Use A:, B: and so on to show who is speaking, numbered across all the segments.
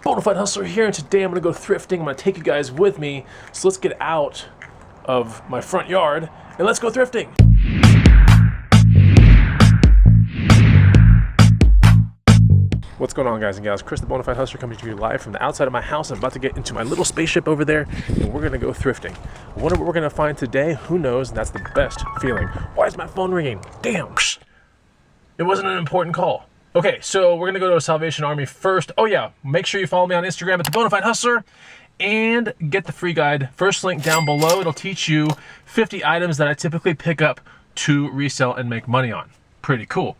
A: Bonafide Hustler here, and today I'm going to go thrifting. I'm going to take you guys with me. So let's get out of my front yard and let's go thrifting. What's going on, guys and gals? Chris the Bonafide Hustler coming to you live from the outside of my house. I'm about to get into my little spaceship over there and we're going to go thrifting. I wonder what we're going to find today. Who knows? And that's the best feeling. Why is my phone ringing? Damn. It wasn't an important call. Okay, so we're gonna go to a Salvation Army first. Oh yeah, make sure you follow me on Instagram at the Bonafide Hustler and get the free guide. First link down below, it'll teach you 50 items that I typically pick up to resell and make money on. Pretty cool.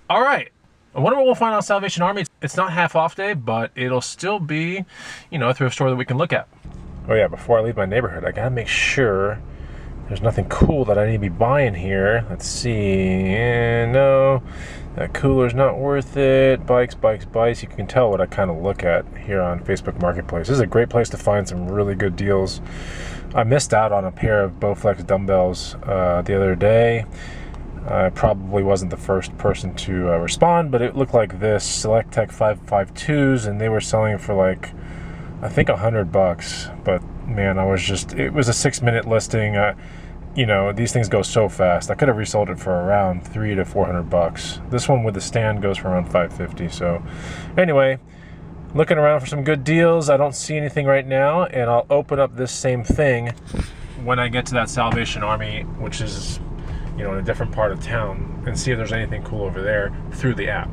A: All right, I wonder what we'll find on Salvation Army. It's not half off day, but it'll still be, you know, a thrift store that we can look at. Oh yeah, before I leave my neighborhood, I gotta make sure there's nothing cool that I need to be buying here. Let's see, no. That cooler's not worth it. Bikes. You can tell what I kind of look at here on Facebook Marketplace. This is a great place to find some really good deals. I missed out on a pair of Bowflex dumbbells the other day. I probably wasn't the first person to respond, but it looked like this, Select Tech 552s, and they were selling for like, I think $100. But man, it was a 6-minute listing. You know, these things go so fast. I could have resold it for around $300 to $400. This one with the stand goes for around $550. So anyway, looking around for some good deals. I don't see anything right now, and I'll open up this same thing when I get to that Salvation Army, which is, you know, in a different part of town, and see if there's anything cool over there through the app.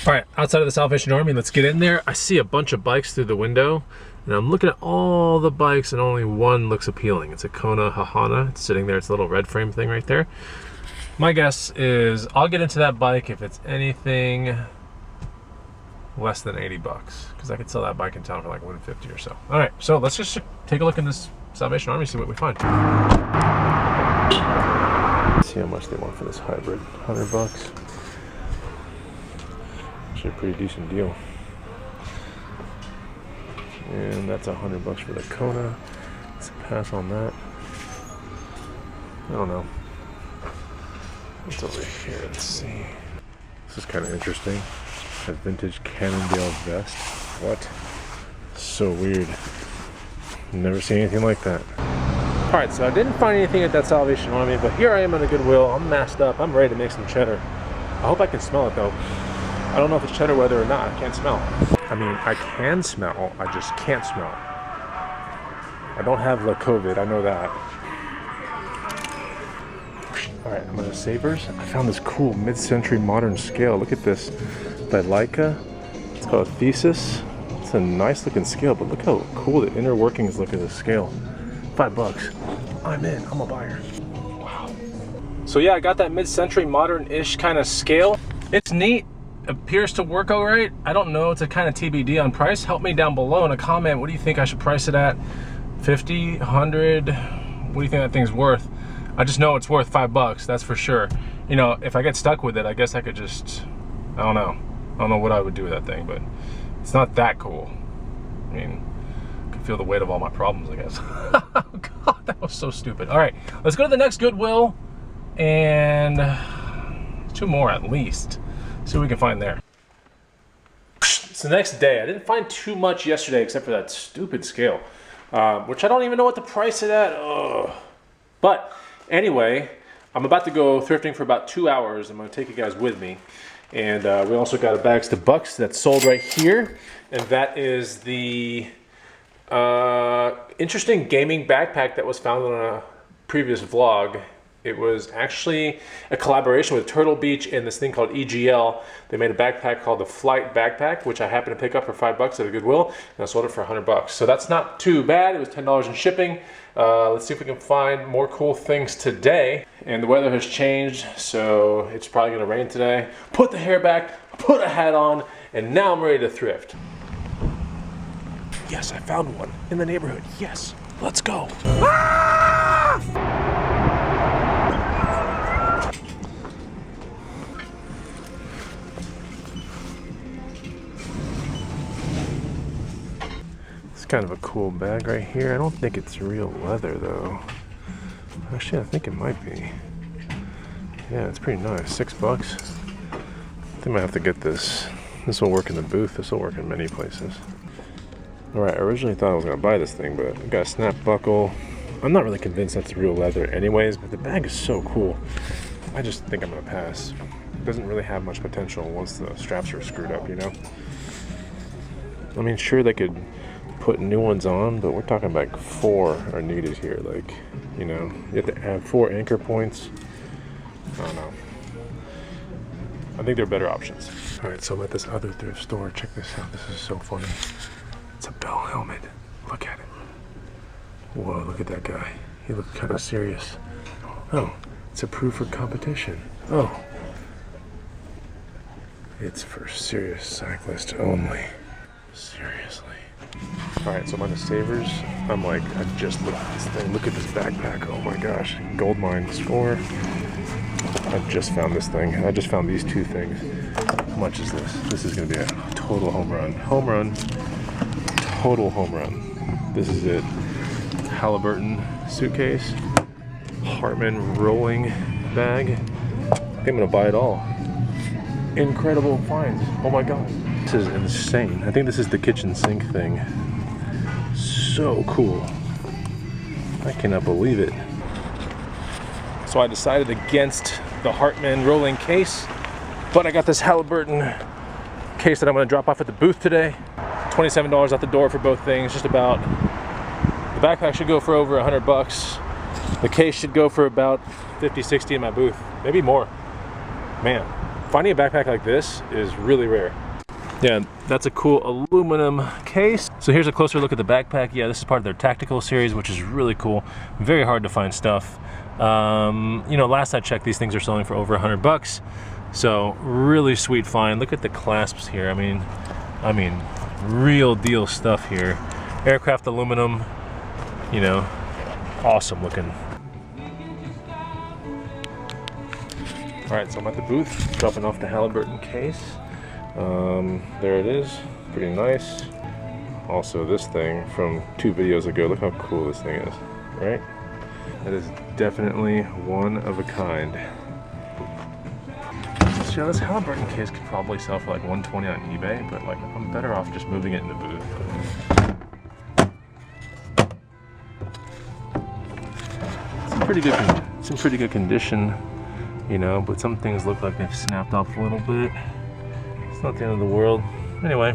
A: All right, outside of the Salvation Army, let's get in there. I see a bunch of bikes through the window, and I'm looking at all the bikes, and only one looks appealing. It's a Kona Hahana. It's sitting there. It's a little red frame thing right there. My guess is I'll get into that bike if it's anything less than 80 bucks, because I could sell that bike in town for like 150 or so. All right, so let's just take a look in this Salvation Army, see what we find. Let's see how much they want for this hybrid. 100 bucks. Actually a pretty decent deal. And that's 100 bucks for the Kona. Let's pass on that. I don't know. What's over here? Let's see. This is kind of interesting. A vintage Cannondale vest. What? So weird. Never seen anything like that. Alright, so I didn't find anything at that Salvation Army, but here I am at a Goodwill. I'm masked up. I'm ready to make some cheddar. I hope I can smell it though. I don't know if it's cheddar weather or not. I can't smell. I mean, I can smell, I just can't smell. I don't have the COVID, I know that. All right, I'm gonna Savers. I found this cool mid-century modern scale. Look at this, by Leica. It's called Thesis. It's a nice looking scale, but look how cool the inner workings look at this scale. $5. I'm in, I'm a buyer. Wow. So yeah, I got that mid-century modern-ish kind of scale. It's neat. Appears to work all right. I don't know, it's a kind of TBD on price. Help me down below in a comment. What do you think I should price it at? 50, 100? What do you think that thing's worth? I just know it's worth $5, that's for sure. You know, if I get stuck with it, I guess I could just, I don't know what I would do with that thing, but it's not that cool. I mean, I can feel the weight of all my problems, I guess. Oh God, that was so stupid. All right, let's go to the next Goodwill, and 2 more at least. See what we can find there. It's the next day. I didn't find too much yesterday except for that stupid scale, which I don't even know what to price it at. Ugh. But anyway, I'm about to go thrifting for about 2 hours. I'm going to take you guys with me. And we also got a Bags to Bucks that's sold right here. And that is the interesting gaming backpack that was found on a previous vlog. It was actually a collaboration with Turtle Beach and this thing called EGL. They made a backpack called the Flight Backpack, which I happened to pick up for $5 at a Goodwill, and I sold it for 100 bucks. So that's not too bad. It was $10 in shipping. Let's see if we can find more cool things today. And the weather has changed, so it's probably gonna rain today. Put the hair back, put a hat on, and now I'm ready to thrift. Yes, I found one in the neighborhood. Yes, let's go. Ah! Kind of a cool bag right here. I don't think it's real leather though. Actually, I think it might be. Yeah, it's pretty nice. $6. I think I might have to get this. This will work in the booth. This will work in many places. All right, I originally thought I was gonna buy this thing, but I got a snap buckle. I'm not really convinced that's real leather anyways, but the bag is so cool. I just think I'm gonna pass. It doesn't really have much potential once the straps are screwed up, you know? I mean, sure, they could put new ones on, but we're talking like 4 are needed here. Like, you know, you have to add 4 anchor points. I don't know. I think there are better options. All right, so I'm at this other thrift store. Check this out. This is so funny. It's a bell helmet. Look at it. Whoa, look at that guy. He looked kind of serious. Oh, it's approved for competition. Oh. It's for serious cyclists only. Seriously. All right, so I'm on the Savers. I'm like, I just looked at this thing. Look at this backpack. Oh my gosh. Goldmine score. I just found this thing. I just found these 2 things. How much is this? This is gonna be a total home run. Home run. Total home run. This is it. Halliburton suitcase. Hartman rolling bag. I think I'm gonna buy it all. Incredible finds. Oh my god. This is insane. I think this is the kitchen sink thing. So cool. I cannot believe it. So I decided against the Hartman rolling case, but I got this Halliburton case that I'm gonna drop off at the booth today. $27 out the door for both things, just about. The backpack should go for over 100 bucks. The case should go for about 50, 60 in my booth, maybe more. Man, finding a backpack like this is really rare. Yeah, that's a cool aluminum case. So here's a closer look at the backpack. Yeah, this is part of their tactical series, which is really cool. Very hard to find stuff. You know, last I checked, these things are selling for over 100 bucks. So really sweet find. Look at the clasps here. I mean, real deal stuff here. Aircraft aluminum, you know, awesome looking. All right, so I'm at the booth, dropping off the Halliburton case. There it is, pretty nice. Also this thing from 2 videos ago, look how cool this thing is, right? That is definitely one of a kind. So this Halliburton case could probably sell for like $120 on eBay, but like I'm better off just moving it in the booth. It's in pretty good condition, you know, but some things look like they've snapped off a little bit. It's not the end of the world. Anyway,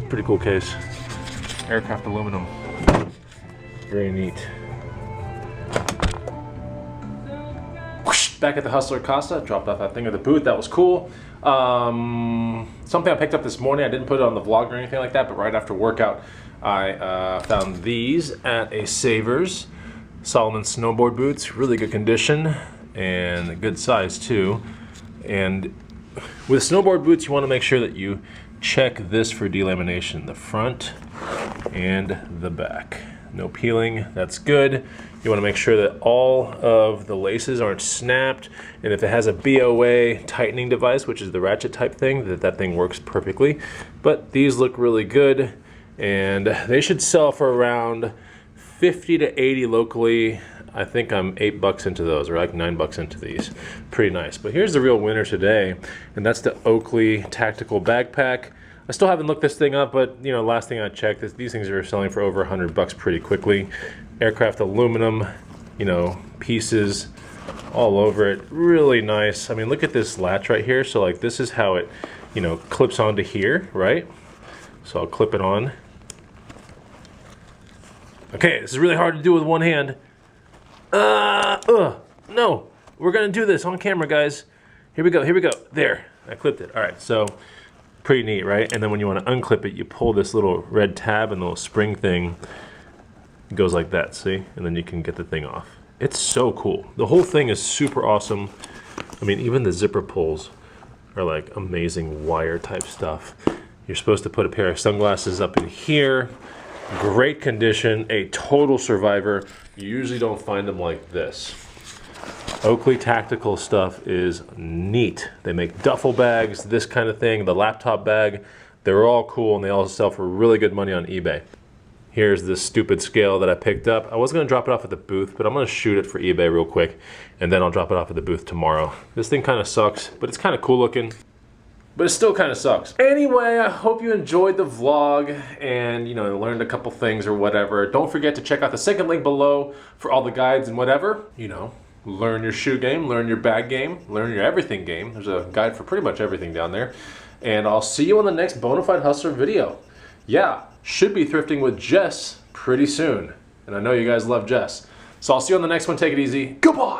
A: pretty cool case. Aircraft aluminum. Very neat. Back at the Hustler Casa, dropped off that thing at the booth. That was cool. Something I picked up this morning. I didn't put it on the vlog or anything like that, but right after workout, I found these at a Savers. Solomon snowboard boots, really good condition and a good size too. And with snowboard boots, you want to make sure that you check this for delamination, the front and the back. No peeling, that's good. You want to make sure that all of the laces aren't snapped, and if it has a BOA tightening device, which is the ratchet type thing, that thing works perfectly. But these look really good, and they should sell for around 50 to 80 locally. I think I'm $8 into those, or like $9 into these. Pretty nice. But here's the real winner today, and that's the Oakley Tactical Backpack. I still haven't looked this thing up, but you know, last thing I checked, these things are selling for over 100 bucks pretty quickly. Aircraft aluminum, you know, pieces all over it. Really nice. I mean, look at this latch right here. So like this is how it, you know, clips onto here, right? So I'll clip it on. Okay, this is really hard to do with one hand. No, we're gonna do this on camera, guys. Here we go, here we go. There, I clipped it. All right, so pretty neat, right? And then when you wanna unclip it, you pull this little red tab and the little spring thing goes like that, see? And then you can get the thing off. It's so cool. The whole thing is super awesome. I mean, even the zipper pulls are like amazing wire type stuff. You're supposed to put a pair of sunglasses up in here. Great condition, a total survivor. You usually don't find them like this. Oakley Tactical stuff is neat. They make duffel bags, this kind of thing, the laptop bag. They're all cool and they all sell for really good money on eBay. Here's this stupid scale that I picked up. I was gonna drop it off at the booth, but I'm gonna shoot it for eBay real quick and then I'll drop it off at the booth tomorrow. This thing kind of sucks, but it's kind of cool looking. but it still kind of sucks. Anyway, I hope you enjoyed the vlog and, you know, learned a couple things or whatever. Don't forget to check out the second link below for all the guides and whatever, you know. Learn your shoe game, learn your bag game, learn your everything game. There's a guide for pretty much everything down there. And I'll see you on the next Bonafide Hustler video. Yeah, should be thrifting with Jess pretty soon. And I know you guys love Jess. So I'll see you on the next one. Take it easy. Goodbye.